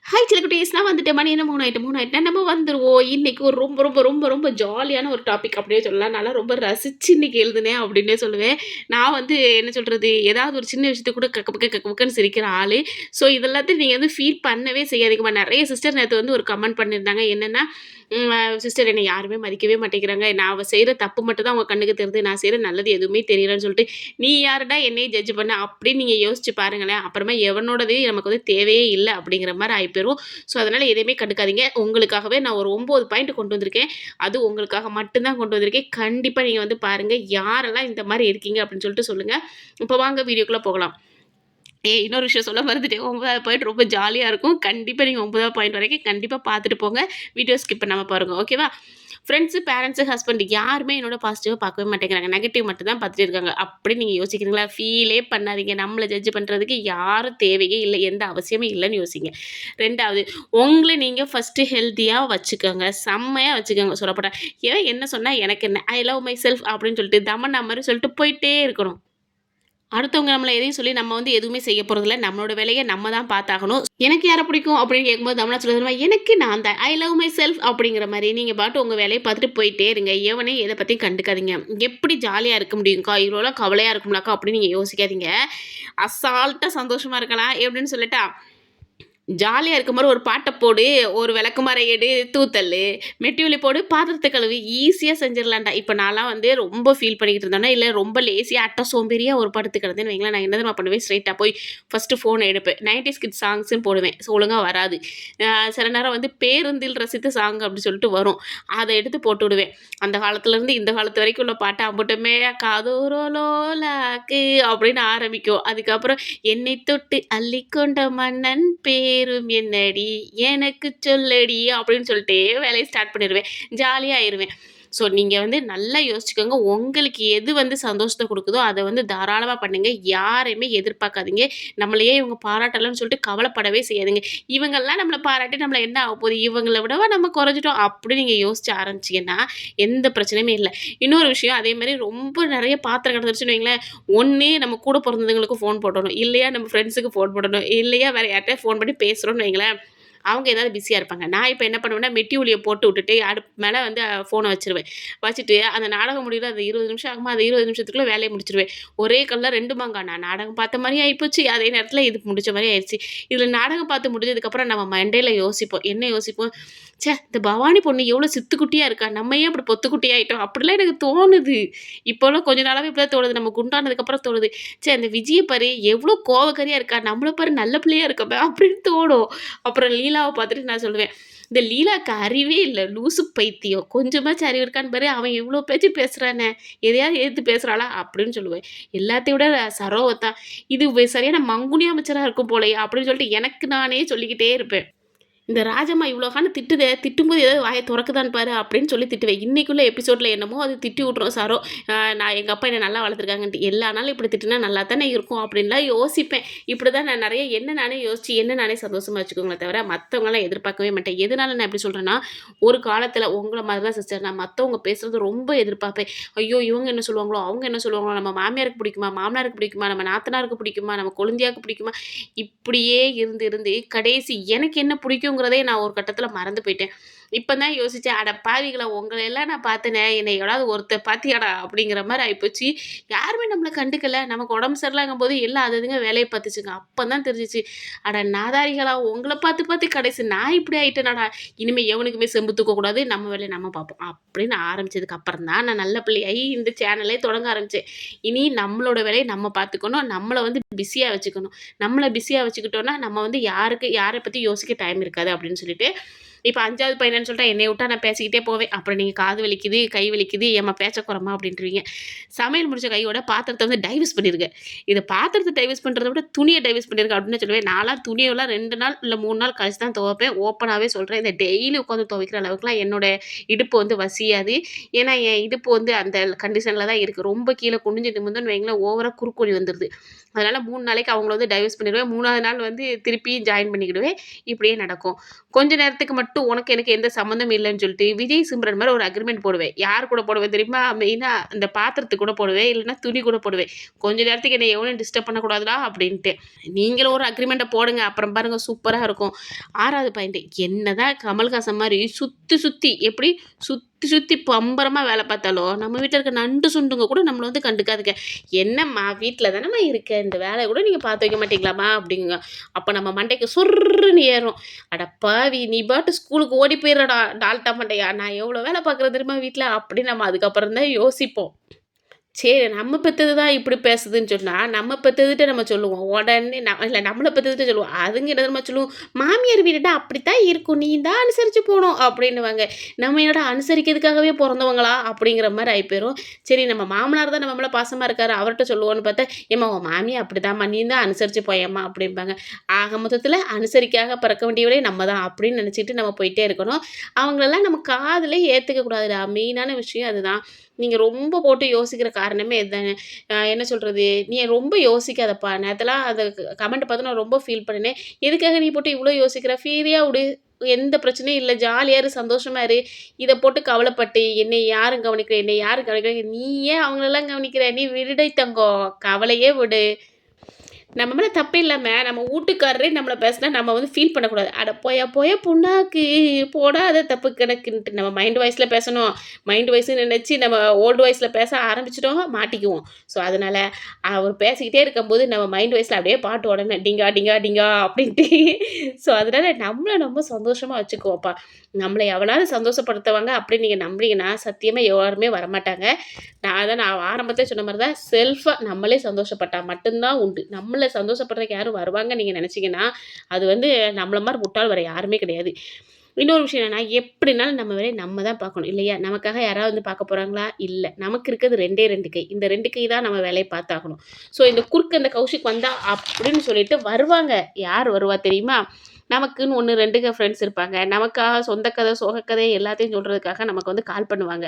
Hi சிலக்குட்டீஸ், நான் வந்துட்டேன். மணி என்ன 3 ஆயிட்டு 3 ஆயிட்டுனா நம்ம வந்துருவோம். இன்னைக்கு ஒரு ரொம்ப ரொம்ப ரொம்ப ரொம்ப ஜாலியான ஒரு டாபிக் அப்படியே சொல்லலாம். நான்லாம் ரொம்ப ரசிச்சு இன்னைக்கு எழுதுனேன் அப்படின்னே சொல்லுவேன். நான் வந்து என்ன சொல்றது, ஏதாவது ஒரு சின்ன விஷயத்துக்கு கூட கக்க புக்கன்னு சிரிக்கிற ஆளு. ஸோ இதெல்லாத்தையும் நீங்க வந்து ஃபீல் பண்ணவே செய்யாதீங்கம்மா. நெறைய சிஸ்டர் நேத்து வந்து ஒரு கமெண்ட் பண்ணியிருந்தாங்க. என்னன்னா, சிஸ்டர் என்னை யாருமே மதிக்கவே மாட்டேங்கிறாங்க. நான் செய்ற தப்பு மட்டும் தான் உங்க கண்ணுக்கு தெரியுது. நான் செய்ற நல்லது எதுவுமே தெரியலன்னு சொல்லிட்டு, நீ யாருடா என்னைய ஜட்ஜ் பண்ண? அப்படின்னு நீங்க யோசிச்சு பாருங்களேன். அப்புறமா எவனோடது நமக்கு வந்து தேவையே இல்ல அப்படிங்கிற மாரி ஆயிப்போயிரும். ஸோ, அதனால எதையுமே கண்டுக்காதீங்க. உங்களுக்காகவே நான் ஒரு 9 பாயிண்ட் கொண்டு வந்திருக்கேன். அது உங்களுக்காக மட்டும் தான் கொண்டு வந்திருக்கேன். கண்டிப்பா நீங்க வந்து பாருங்க. யாரெல்லாம் இந்த மாரி இருக்கீங்க அப்படின்னு சொல்லிட்டு சொல்லுங்க. இப்ப வாங்க வீடியோக்குள்ள போகலாம். இன்னொரு விஷயம் சொல்ல மறந்துட்டேன். 9வது பாயிண்ட் ரொம்ப ஜாலியா இருக்கும். கண்டிப்பா நீங்க 9வது பாயிண்ட் வரைக்கும் கண்டிப்பா பார்த்துட்டு போங்க. வீடியோ ஸ்கிப் பண்ணாம பாருங்க. ஓகேவா? ஃப்ரெண்ட்ஸு, பேரண்ட்ஸு, ஹஸ்பண்ட் யாருமே என்னோட பாசிட்டிவா பார்க்கவே மாட்டேங்கிறாங்க. நெகட்டிவ் மட்டும் தான் பார்த்துட்டு இருக்காங்க. அப்படி நீங்க யோசிக்கிறீங்களா? ஃபீலே பண்ணாதீங்க. நம்மள ஜட்ஜ் பண்றதுக்கு யாரும் தேவையே இல்ல. எந்த அவசியமும் இல்லன்னு யோசிங்க. 2வது, உங்கள நீங்க ஃபர்ஸ்ட்டு ஹெல்த்தியா வச்சுக்கோங்க. செம்மையா வச்சுக்கோங்க சொல்லப்போனா. ஏன் என்ன சொன்னா எனக்கு என்ன? ஐ லவ் மை செல்ஃப் அப்படின்னு சொல்லிட்டு தமன்னா மாரி சொல்லிட்டு போயிட்டே இருக்கணும். அடுத்தவங்க நம்மள எதையும் சொல்லி நம்ம வந்து எதுவுமே செய்ய போறதில்ல. நம்மளோட வேலைய நம்ம தான் பார்த்தாகணும். எனக்கு யார பிடிக்கும் அப்படின்னு கேட்கும்போது நம்மளா சொல்லுறது, எனக்கு நான் தான். ஐ லவ் மை செல்ஃப் அப்படிங்கிற மாரி நீங்க பாட்டு உங்க வேலைய பார்த்துட்டு போயிட்டே இருங்க. எவனையும் எத பத்தியும் கண்டுக்காதீங்க. எப்படி ஜாலியா இருக்க முடியும்க்கா? இவ்வளோலாம் கவலையா இருக்கும்லக்கா அப்படின்னு நீங்க யோசிக்காதீங்க. அசால்ட்டா சந்தோஷமா இருக்கலாம். எப்படின்னு சொல்லட்டா? ஜாலியா இருக்கும்போது ஒரு பாட்ட போடு, ஒரு விளக்குமாற எடு, தூத்தள்ளு, மெட்டிஒலி போடு, பாத்திரத்த கழுவு. ஈஸியா செஞ்சிரலாம்டா. இப்ப நான்லாம் வந்து ரொம்ப ஃபீல் பண்ணிக்கிட்டு இருந்தேன்னா, இல்ல ரொம்ப லேசியா, சோம்பேறியா ஒரு படுத்து கிடந்தேன்னு வைங்களேன், நான் என்ன தெரியுமா பண்ணுவேன்? ஸ்ட்ரெயிட்டா போய் ஃபர்ஸ்ட்டு ஃபோன எடுப்பேன். 90ஸ் கிட்ஸ் சாங்ஸ்ன்னு போடுவேன். ஒழுங்கா வராது. சில நேரம் வந்து பேருந்தில் ரசித்த சாங் அப்படி சொல்லிட்டு வரும். அத எடுத்து போட்டு விடுவேன். அந்த காலத்துலருந்து இந்த காலத்து வரைக்கும் உள்ள பாட்டு அம்புட்டுமே காதோரலோலாக்கு அப்படின்னு ஆரம்பிக்கும். அதுக்கப்புறம் என்னை தொட்டு அள்ளிக்கொண்ட மன்னன் பேரும் என்னடி எனக்கு சொல்லடி அப்படின்னு சொல்லிட்டே வேலையை ஸ்டார்ட் பண்ணிடுவேன். ஜாலியா ஆயிருவேன். ஸோ நீங்க வந்து நல்லா யோசிச்சுக்கோங்க. உங்களுக்கு எது வந்து சந்தோஷத்த குடுக்குதோ, அத வந்து தாராளமா பண்ணுங்க. யாரையுமே எதிர்பார்க்காதீங்க. நம்மளையே இவங்க பாராட்டலன்னு சொல்லிட்டு கவலைப்படவே செய்யாதீங்க. இவங்கலாம் நம்மள பாராட்டி நம்மள என்ன ஆகப்போகுது? இவங்கள விடவா நம்ம குறைஞ்சுட்டோம்? அப்படி நீங்க யோசிச்சு ஆரம்பிச்சீங்கன்னா, எந்த பிரச்சனையுமே இல்ல. இன்னொரு விஷயம் அதே மாரி ரொம்ப நெறைய பாத்திரம் கிடந்துருச்சுன்னு வைங்களேன், ஒண்ணு நம்ம கூட பொறந்தவங்களுக்கு ஃபோன் போடணும். இல்லையா நம்ம ஃப்ரெண்ட்ஸுக்கு ஃபோன் போடணும். இல்லையா வேற யார்ட்டயாவது ஃபோன் பண்ணி பேசுறோம்ன்னு வைங்களேன், அவங்க ஏதாவது பிஸியா இருப்பாங்க. நான் இப்ப என்ன பண்ணுவேன்னா, மெட்டி ஒலிய போட்டு விட்டுட்டு அடுப்பு மேல வந்து ஃபோன வச்சுருவேன். வச்சுட்டு அந்த நாடகம் முடியுற அந்த 20 நிமிஷம் ஆகுமா, அந்த 20 நிமிஷத்துக்குள்ள வேலைய முடிச்சுருவேன். ஒரே கல்ல 2 மாங்கா. நான் நாடகம் பார்த்த மாரியும் ஆயிப்போச்சு. அதே நேரத்தில இது முடிச்ச மாரி ஆயிருச்சு. இதுல நாடகம் பார்த்து முடிஞ்சதுக்கப்புறம் நம்ம மண்டையில யோசிப்போம். என்ன யோசிப்போம்? ச்சே! இந்த பவானி பொண்ணு எவ்வளோ சித்துக்குட்டியா இருக்கா! நம்ம ஏன் இப்படி பொத்துக்குட்டி ஆயிட்டோம்? அப்படிலாம் எனக்கு தோணுது. இப்போலாம் கொஞ்ச நாளாவே இப்படிதான் தோணுது. நம்ம குண்டானதுக்கப்புறம் தோணுது. ச்சே! அந்த விஜிய பாரு எவ்வளோ கோவக்காரியா இருக்கா! நம்மள பாரு நல்ல பிள்ளையா இருக்கமே! அப்படின்னு தோணும். அப்புறம் லீலாவ பார்த்துட்டு நான் சொல்லுவேன், இந்த லீலாக்கு அறிவே இல்ல. லூசு பைத்தியம். கொஞ்சமாச்சும் அறிவு இருக்கான்னு பாரு. அவன் இவ்ளோ பேச்சு பேசுறானே! எதையாவது எதிர்த்து பேசுறாளா? அப்படின்னு சொல்லுவேன். எல்லாத்தையும் விட சரோவ தான். இது சரியான மங்குனி அமைச்சரா இருக்கும் போலயே! அப்படின்னு சொல்லிட்டு எனக்கு நானே சொல்லிக்கிட்டே இருப்பேன். இந்த ராஜம்மா இவ்வளோ காலம் திட்டுதே, திட்டும்போது ஏதாவது வாய தொறக்குதான்னு பாரு அப்படின்னு சொல்லி திட்டுவேன். இன்னைக்குள்ள எபிசோட்ல என்னமோ அது திட்டி விட்டுரும் சரோ. நான் எங்க அப்பா என்ன நல்லா வளர்த்துருக்காங்கன்ட்டு. எல்லா நாளும் இப்படி திட்டுனா நல்லா தானே இருக்கும் அப்படின்லாம் யோசிப்பேன். இப்படிதான் நான் நெறைய என்ன நானே யோசிச்சு, என்ன நானே சந்தோஷமா வச்சுக்கோங்களே தவிர, மத்தவங்களலாம் எதிர்பார்க்கவே மாட்டேன். எதனால நான் இப்படி சொல்றேன்னா, ஒரு காலத்துல உங்கள மாரி தான் சிஸ்டர் நான் மத்தவங்க பேசுறது ரொம்ப எதிர்பார்ப்பேன். ஐயோ! இவங்க என்ன சொல்லுவாங்களோ, அவங்க என்ன சொல்லுவாங்களோ, நம்ம மாமியாருக்கு பிடிக்குமா, மாமனாருக்கு பிடிக்குமா, நம்ம நாத்தனாருக்கு பிடிக்குமா, நம்ம கொழுந்தியாக்கு பிடிக்குமா, இப்படியே இருந்து இருந்து கடைசி எனக்கு என்ன பிடிக்குங்கிறதே நான் ஒரு கட்டத்தில மறந்து போயிட்டேன். இப்ப தான் யோசிச்சேன், "அட பாவிங்களா! உங்கள எல்லாம் நான் பார்த்தேனே, என்னை எவனாவது ஒருத்தன் பார்த்தியாடா?" அப்படிங்கிற மாரி ஆயிப்போச்சு. யாருமே நம்மள கண்டுக்கல. நமக்கு உடம்பு சரியில்லங்கும்போது எல்லாம் அது அதுங்க வேலைய பார்த்துச்சுங்க. அப்பதான் தெரிஞ்சுச்சு, "அட நாதாரிகளா! உங்கள பார்த்து பார்த்து கடைசி நான் இப்படி ஆயிட்டேனடா! இனிமே எவனுக்குமே செம்பு தூக்கக்கூடாது. நம்ம வேலைய நம்ம பார்ப்போம்." அப்படின்னு ஆரம்பிச்சதுக்கு அப்புறம் தான் நான் நல்ல பிள்ளையாகி இந்த சேனலே தொடங்க ஆரம்பிச்சேன். இனி நம்மளோட வேலைய நம்ம பார்த்துக்கணும். நம்மள வந்து பிஸியா வச்சுக்கணும். நம்மள பிஸியா வச்சுக்கிட்டோம்னா, நம்ம வந்து யார பத்தி யோசிக்க டைம் இருக்காது அப்படின்னு சொல்லிட்டு, இப்ப 5வது பையனன்னு சொல்லிட்டா என்னைய விட்டா நான் பேசிக்கிட்டே போவேன். அப்புறம் நீங்க காது வலிக்குது, கை வலிக்குது, ஏம்மா பேச்ச குறைம்மா அப்படின்ருவீங்க. சமையல் முடிச்ச கையோட பாத்திரத்த வந்து டைவர்ஸ் பண்ணிருங்க. இத பாத்திரத்த டைவர்ஸ் பண்றத விட துணிய டைவர்ஸ் பண்ணிருங்க அப்படின்னு சொல்லுவேன். நான்லாம் துணியெல்லாம் 2 நாள் இல்ல 3 நாள் கழிச்சு தான் துவைப்பேன். ஓப்பனாவே சொல்றேன். இத டெய்லி உட்காந்து துவைக்கிற அளவுக்குலாம் என்னோட இடுப்பு வந்து வசியாது. ஏன்னா, என் இடுப்பு வந்து அந்த கண்டிஷன்ல தான் இருக்கு. ரொம்ப கீழ குனிஞ்சு நிமிர்ந்தோம்னு வைங்களேன், ஓவரா குறுக்கு வலி வந்துருது. அதனால 3 நாளைக்கு அவங்கள வந்து டைவர்ஸ் பண்ணிருவேன். 3வது நாள் வந்து திருப்பி ஜாயின் பண்ணிக்கிடுவேன். இப்படியே நடக்கும். கொஞ்ச நேரத்துக்கு மட்டும் மட்டும் உனக்கு எனக்கு எந்த சம்மந்தமும் இல்லன்னு சொல்லிட்டு, விஜய், சிம்ரன் மாரி ஒரு அக்ரீமெண்ட் போடுவேன். யார் கூட போடுவேன் தெரியுமா? மெயினா இந்த பாத்திரத்துக்கு கூட போடுவேன். இல்லன்னா துணி கூட போடுவேன். கொஞ்ச நேரத்துக்கு என்னை எவனும் டிஸ்டர்ப் பண்ணக்கூடாதுடா அப்படின்ட்டு. நீங்களும் ஒரு அக்ரீமெண்ட்ட போடுங்க. அப்புறம் பாருங்க சூப்பரா இருக்கும். 6வது பாயிண்ட் என்னதான் கமல்ஹாசன் மாரி சுத்தி சுத்தி எப்படி சுத்தி சுத்தி பம்பரமா வேலை பார்த்தாலும், நம்ம வீட்ல இருக்க நண்டு சுண்டுங்க கூட நம்மள வந்து கண்டுக்காதுங்க. "என்னம்மா வீட்ல தானம்மா இருக்க. இந்த வேலைய கூட நீங்க பார்த்து வைக்க மாட்டீங்களாம்மா?" அப்படிங்குங்க. அப்ப நம்ம மண்டைக்கு சொர்ருன்னு ஏறும். "அட பாவி! நீ பாட்டு ஸ்கூலுக்கு ஓடி போயிர்றடா டால்டா மண்டையா. நான் எவ்வளோ வேலை பார்க்குறேன் தெரியுமா வீட்ல?" அப்படின்னு நம்ம அதுக்கப்புறம் தான் யோசிப்போம். சரி, நம்ம பெத்தது தான் இப்படி பேசுதுன்னு சொன்னா, நம்ம பெத்ததுட்ட நம்ம சொல்லுவோம். உடனே இல்ல நம்மள பெத்ததுட்ட சொல்லுவோம். அதுங்க என்ன தெரியுமா சொல்லும்? "மாமியார் வீடுனா அப்படித்தான் இருக்கும். நீ தான் அனுசரிச்சு போணும்." அப்படின்னுவாங்க. நம்ம என்னடா அனுசரிக்கிறதுக்காகவே பொறந்தவங்களா? அப்படிங்கிற மாரி ஆயி போயிரும். சரி நம்ம மாமனார் தான் நம்ம மேல பாசமா இருக்காரு. அவர்ட்ட சொல்லுவோம்ன்னு பார்த்தா, "ஏம்மா உன் மாமியார் அப்படிதாம்மா. நீ தான் அனுசரிச்சு போயேம்மா." அப்படிம்பாங்க. ஆக மொத்தத்தில அனுசரிக்காக பிறக்க வேண்டியவளே நம்ம தான் அப்படின்னு நெனச்சுட்டு நம்ம போயிட்டே இருக்கணும். அவங்களலாம் நம்ம காதுலே ஏத்துக்க கூடாதுடா. மெயினான விஷயம் அதுதான். நீங்க ரொம்ப போட்டு யோசிக்கிற காரணமே இதானே. என்ன சொல்றது? "நீ ரொம்ப யோசிக்காதப்பா. நேத்தெல்லாம் அந்த கமெண்ட் பார்த்து நான் ரொம்ப ஃபீல் பண்ணுனேன். எதுக்காக நீ போட்டு இவ்ளோ யோசிக்கிற? ஃப்ரீயா விடு. எந்த பிரச்சனையும் இல்ல. ஜாலியா இரு, சந்தோஷமா இரு. இத போட்டு கவலைப்பட்டு, என்னை யாரும் கவனிக்கல, என்னை யாரும் கவனிக்கல. நீ ஏன் அவங்களலாம் கவனிக்கிற? நீ விடுடை தங்கம். கவலையே விடு." நம்ம மேல தப்பே இல்லாம, நம்ம வூட்டுக்காரரே நம்மள பேசினா நம்ம வந்து ஃபீல் பண்ணக்கூடாது. "அட போயா போயா புண்ணாக்கு, போடாத தப்பு கணக்குன்ட்டு" நம்ம மைண்ட் வாய்ஸ்ல பேசணும். மைண்ட் வாய்ஸ்ன்னு நெனச்சு நம்ம ஓல்டு வாய்ஸ்ல பேச ஆரம்பிச்சுட்டோம், மாட்டிக்குவோம். ஸோ, அதனால அவர் பேசிக்கிட்டே இருக்கும்போது நம்ம மைண்ட் வாய்ஸ்ல அப்படியே பாட்டு ஓடணும். டிங்கா டிங்கா டிங்கா அப்படின்ட்டு. ஸோ, அதனால நம்மள நம்ம சந்தோஷமா வச்சுக்குவோம்ப்பா. நம்மள எவனாவது சந்தோஷப்படுத்துவாங்க அப்படின்னு நீங்க நம்புனீங்கன்னா, சத்தியமா யாருமே வரமாட்டாங்க. நான் ஆரம்பத்திலே சொன்ன மாரி தான் செல்ஃபா நம்மளே சந்தோஷப்பட்டா மட்டும் தான் உண்டு. நம்மள சந்தோஷப்படுறதுக்கு யாரும் வருவாங்கன்னு நீங்க நெனச்சீங்கன்னா, அது வந்து நம்மள மாரி முட்டாள் வேற யாருமே கிடையாது. இன்னொரு விஷயம் என்னன்னா, எப்படினாலும் நம்ம வேலைய நம்ம தான் பார்க்கணும் இல்லையா? நமக்காக யாராவது வந்து பார்க்க போறாங்களா? இல்ல. நமக்கு இருக்கிறது 2டே 2 கை. இந்த 2 கை தான் நம்ம வேலைய பார்த்தாகணும். ஸோ, இந்த குறுக்க இந்த கௌஷிக் வந்தா அப்படின்னு சொல்லிட்டு வருவாங்க. யார் வருவா தெரியுமா? நமக்குன்னு 1, 2 ஃப்ரெண்ட்ஸ் இருப்பாங்க. நமக்காக சொந்த கதை, சோக கதை எல்லாத்தையும் சொல்றதுக்காக நமக்கு வந்து கால் பண்ணுவாங்க.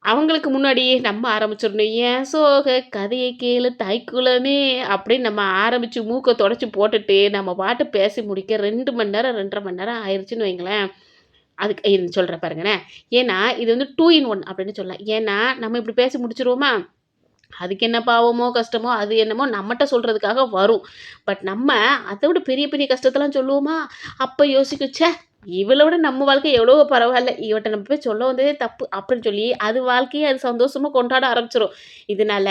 அவங்களுக்கு முன்னாடியே நம்ம ஆரம்பிச்சிரணும். "ஏன் சோக கதைய கேளு தாய்க்குலமே" அப்படின்னு நம்ம ஆரம்பிச்சு மூக்க தொடச்சு போட்டுட்டு, நம்ம பாட்டு பேசி முடிக்க 2 மணி நேரம், 2 1/2 மணி நேரம் ஆயிருச்சுன்னு வைங்களேன். அதுக்கு சொல்றேன் பாருங்களேன். ஏன்னா, இது வந்து 2 இன் 1 அப்படின்னு சொல்லலாம். ஏன்னா, நம்ம இப்படி பேசி முடிச்சுருவோமா? அதுக்கு என்ன பாவமோ, கஷ்டமோ, அது என்னமோ நம்மட்ட சொல்றதுக்காக வரும். பட் நம்ம அத விட பெரிய பெரிய கஷ்டத்தலாம் சொல்லுவோமா? அப்ப யோசிக்கும், "ச்சே! இவள விட நம்ம வாழ்க்கை எவ்வளவோ பரவால்ல. இவட்ட நம்ம போய் சொல்ல வந்ததே தப்பு." அப்படின்னு சொல்லி அது வாழ்க்கைய அது சந்தோஷமா கொண்டாட ஆரம்பிச்சுரும். இதனால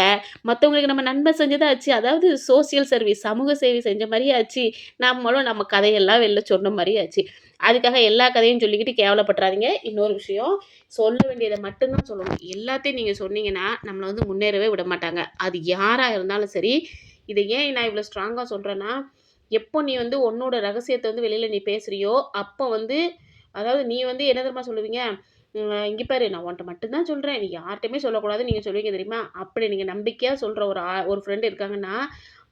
மத்தவங்களுக்கு நம்ம நன்மை செஞ்சதா ஆச்சு. அதாவது சோசியல் சர்வீஸ், சமூக சேவை செஞ்ச மாரியும் ஆச்சு. நம்மளும் நம்ம கதையெல்லாம் வெளில சொன்ன மாரியும் ஆச்சு. அதுக்காக எல்லா கதையும் சொல்லிக்கிட்டு கேவலப்பட்டுறாதீங்க. இன்னொரு விஷயம், சொல்ல வேண்டியத மட்டும் தான் சொல்லணும். எல்லாத்தையும் நீங்க சொன்னீங்கன்னா, நம்மள வந்து முன்னேறவே விட மாட்டாங்க. அது யாரா இருந்தாலும் சரி. இத ஏன் நான் இவ்வளோ ஸ்ட்ராங்கா சொல்றேன்னா, எப்போ நீ வந்து உன்னோட ரகசியத்த வந்து வெளில நீ பேசுறியோ, அப்போ வந்து அதாவது நீ வந்து என்ன தெரியுமா சொல்லுவீங்க? "இங்க பாரு நான் உன்ட்ட மட்டும் தான் சொல்றேன். நீ யார்ட்டயுமே சொல்லக்கூடாதுன்னு" நீங்க சொல்லுவீங்க தெரியுமா? அப்படி நீங்க நம்பிக்கையா சொல்ற ஒரு ஃப்ரெண்ட் இருக்காங்கன்னா,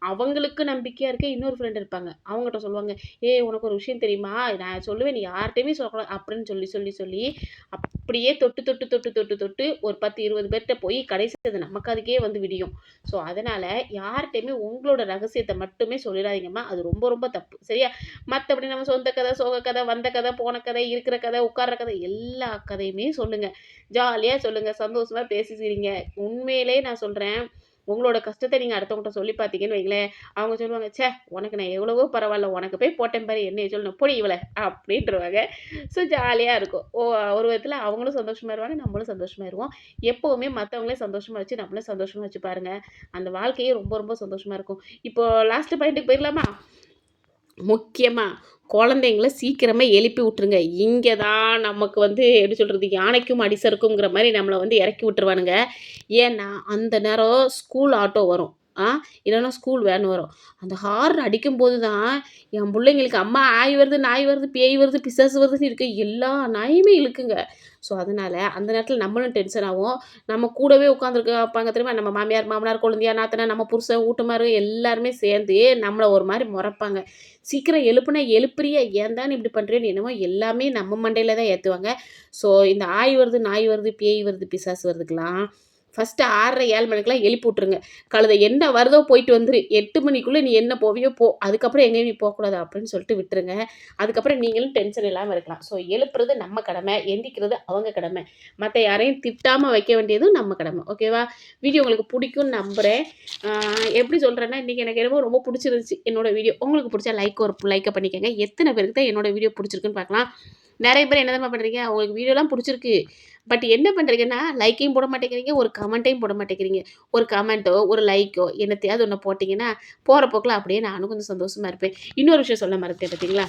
அவங்களுக்கு நம்பிக்கையா இருக்க இன்னொரு ஃப்ரெண்ட் இருப்பாங்க. அவங்கட்ட சொல்லுவாங்க, "ஏய் உனக்கு ஒரு விஷயம் தெரியுமா? நான் சொல்லுவேன் நீ யார்ட்டயுமே சொல்லக்கூடாது." அப்படின்னு சொல்லி சொல்லி சொல்லி அப்படியே தொட்டு தொட்டு தொட்டு தொட்டு தொட்டு ஒரு 10, 20 பேர்ட்ட போய் கடைசி அது நம்ம காதுக்கே வந்து விடியும். ஸோ, அதனால யார்ட்டயுமே உங்களோட ரகசியத்த மட்டுமே சொல்லிடாதீங்கம்மா. அது ரொம்ப ரொம்ப தப்பு. சரியா? மத்தபடி நம்ம சொந்த கதை, சோக கதை, வந்த கதை, போன கதை, இருக்கிற கதை, உட்கார்ற கதை எல்லா கதையுமே சொல்லுங்க. ஜாலியா சொல்லுங்க. சந்தோஷமா பேசி சிரிங்க. உண்மையிலேயே நான் சொல்றேன். உங்களோட கஷ்டத்த நீங்க அடுத்தவங்கட்ட சொல்லி பார்த்தீங்கன்னு வைங்களேன், அவங்க சொல்லுவாங்க, "ச்சே! உனக்கு நான் எவ்வளவோ பரவால்ல. உனக்கு போய் போட்டேன் பாரு என்னைய சொல்லணும். போடி இவள" அப்படின்ருவாங்க. ஸோ ஜாலியா இருக்கும். ஒரு விதத்தில அவங்களும் சந்தோஷமா இருவாங்க. நம்மளும் சந்தோஷமாயிருவோம். எப்பவுமே மத்தவங்கள சந்தோஷமா வச்சு, நம்மளும் சந்தோஷமா வச்சு பாருங்க. அந்த வாழ்க்கையே ரொம்ப ரொம்ப சந்தோஷமா இருக்கும். இப்போ லாஸ்ட் பாயிண்ட்டுக்கு போயிரலாமா? முக்கியமா குழந்தைங்கள சீக்கிரமா எழுப்பி விட்டுருங்க. இங்க தான் நமக்கு வந்து எப்படி சொல்றது? யானைக்கும் அடி சறுக்குங்கிற மாரி நம்மள வந்து இறக்கி விட்டுருவானுங்க. ஏன்னா, அந்த நேரம் ஸ்கூல் ஆட்டோ வரும். இல்லன்னா ஸ்கூல் வேன் வரும். அந்த ஹார்ன் அடிக்கும்போது தான் என் புள்ளைங்களுக்கு அம்மா ஆய் வருது, நாய் வருது, பேய் வருது, பிசாசு வருதுன்னு இருக்கு. எல்லா நாயுமே இழுக்குங்க. ஸோ, அதனால அந்த நேரத்தில நம்மளும் டென்ஷன் ஆவோம். நம்ம கூடவே உட்காந்துருப்பாங்க தெரியுமா? நம்ம மாமியார், மாமனார், கொழுந்தியா, நாத்தனார், நம்ம புருஷன், வீட்டுமாரு எல்லாருமே சேர்ந்து நம்மள ஒரு மாரி மொறப்பாங்க. சீக்கிரம் எழுப்புனா எழுப்புறியா? ஏன் தான் இப்படி பண்றேன்னு என்னமோ எல்லாமே நம்ம மண்டையில தான் ஏத்துவாங்க. ஸோ, இந்த ஆய் வருது, நாய் வருது, பேய் வருது, பிசாசு வருதுக்கலாம் ஃபஸ்ட்டு 6:30 7 மணிக்கெல்லாம் எழுப்பி விட்ருங்க. கழுதை என்ன வருதோ போயிட்டு வந்துரு. 8 மணிக்குள்ள நீ என்ன போவியோ போ. அதுக்கப்புறம் எங்கேயும் நீ போக்கூடாது அப்படின்னு சொல்லிட்டு விட்டுருங்க. அதுக்கப்புறம் நீங்களும் டென்ஷன் இல்லாம இருக்கலாம். ஸோ எழுப்புறது நம்ம கடமை, எந்திரிக்கிறது அவங்க கடமை. மத்த யாரையும் திட்டாம வைக்க வேண்டியதும் நம்ம கடமை. ஓகேவா? வீடியோ உங்களுக்கு பிடிக்கும்னு நம்புறேன். எப்படி சொல்றேன்னா, இன்னைக்கு எனக்கு என்னமோ ரொம்ப பிடிச்சிருந்துச்சு என்னோட வீடியோ. உங்களுக்கு பிடிச்சா ஒரு லைக்க பண்ணிக்கங்க. எத்தனை பேருக்கு தான் என்னோட வீடியோ பிடிச்சிருக்குன்னு பார்க்கலாம். நெறைய பேர் என்ன தெரியுமா பண்றீங்க? உங்களுக்கு வீடியோலாம் பிடிச்சிருக்கு. பட் என்ன பண்றீங்கன்னா, லைக்கையும் போட மாட்டேங்கிறீங்க, ஒரு கமெண்ட்டையும் போட மாட்டேங்கிறீங்க. ஒரு கமெண்ட்டோ, ஒரு லைக்கோ என்னத்தையாவது ஒண்ணு போட்டீங்கன்னா, போற போக்குல அப்படியே நானும் கொஞ்சம் சந்தோஷமா இருப்பேன். இன்னொரு விஷயம் சொல்ல மறந்துட்டேன் பார்த்தீங்களா?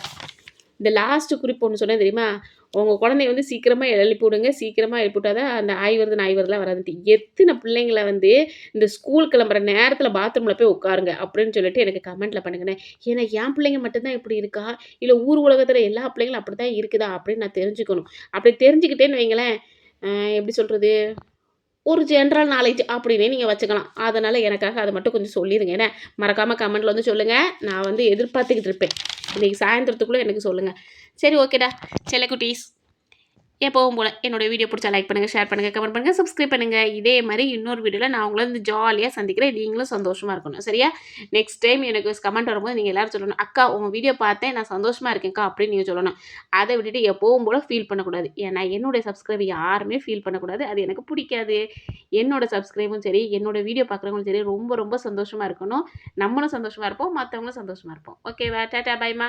இந்த லாஸ்ட் குறிப்பு ஒண்ணு சொன்னேன் தெரியுமா? உங்க குழந்தைய வந்து சீக்கிரமா எழுப்பி விடுங்க. சீக்கிரமா எழுப்பி விட்டா தான் அந்த ஆய் வருது, நாய் வருதுலாம் வராதுன்ட்டு. எத்தன பிள்ளைங்கள வந்து இந்த ஸ்கூல் கிளம்புற நேரத்தில பாத்ரூம்ல போய் உட்காருங்க அப்படின்னு சொல்லிட்டு எனக்கு கமெண்ட்ல பண்ணுங்கண்ணே. ஏன்னா என் பிள்ளைங்க மட்டும் தான் இப்படி இருக்கா? இல்ல ஊர் உலகத்தில எல்லா பிள்ளைங்களும் அப்படித்தான் இருக்குதா? அப்படின்னு நான் தெரிஞ்சுக்கணும். அப்படி தெரிஞ்சுக்கிட்டேன்னு வைங்களேன், எப்படி சொல்றது? ஒரு ஜென்ரல் நாலேட்ஜ் அப்படின்னே நீங்க வச்சுக்கலாம். அதனால எனக்காக அத மட்டும் கொஞ்சம் சொல்லிருங்க. என்ன மறக்காம கமெண்ட்ல வந்து சொல்லுங்க. நான் வந்து எதிர்பார்த்துக்கிட்டு இருப்பேன். இன்னைக்கு சாயந்தரத்துக்குள்ள எனக்கு சொல்லுங்க. சரி ஓகேடா. செல்லக்குட்டீஸ். எப்பவும் போல என்னோட வீடியோ பிடிச்சா லைக் பண்ணுங்க, ஷேர் பண்ணுங்க, கமெண்ட் பண்ணுங்க, சப்ஸ்கிரைப் பண்ணுங்க. இதே மாரி இன்னொரு வீடியோல நான் உங்கள வந்து ஜாலியா சந்திக்கிறேன். நீங்களும் சந்தோஷமா இருக்கணும். சரியா? நெக்ஸ்ட் டைம் எனக்கு கமெண்ட் வரும்போது நீங்க எல்லாரும் சொல்லணும். "அக்கா உங்க வீடியோ பார்த்தேன். நான் சந்தோஷமா இருக்கேன்க்கா" அப்படின்னு நீங்க சொல்லணும். அத விட்டுட்டு எப்பவும் போல ஃபீல் பண்ணக்கூடாது. ஏன்னா என்னுடைய சப்ஸ்கிரைபர் யாருமே ஃபீல் பண்ணக்கூடாது. அது எனக்கு பிடிக்காது. என்னோட சப்ஸ்கிரைபரும் சரி, என்னோட வீடியோ பார்க்குறவங்களும் சரி ரொம்ப ரொம்ப சந்தோஷமா இருக்கணும். நம்மளும் சந்தோஷமா இருப்போம். மத்தவங்களும் சந்தோஷமா இருப்போம். ஓகேவா? டாடா பாய்மா.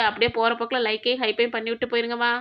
அப்படியே போற போக்குல லைக்கையும், ஹைப்பையும் பண்ணி விட்டு போயிருங்கம்மா.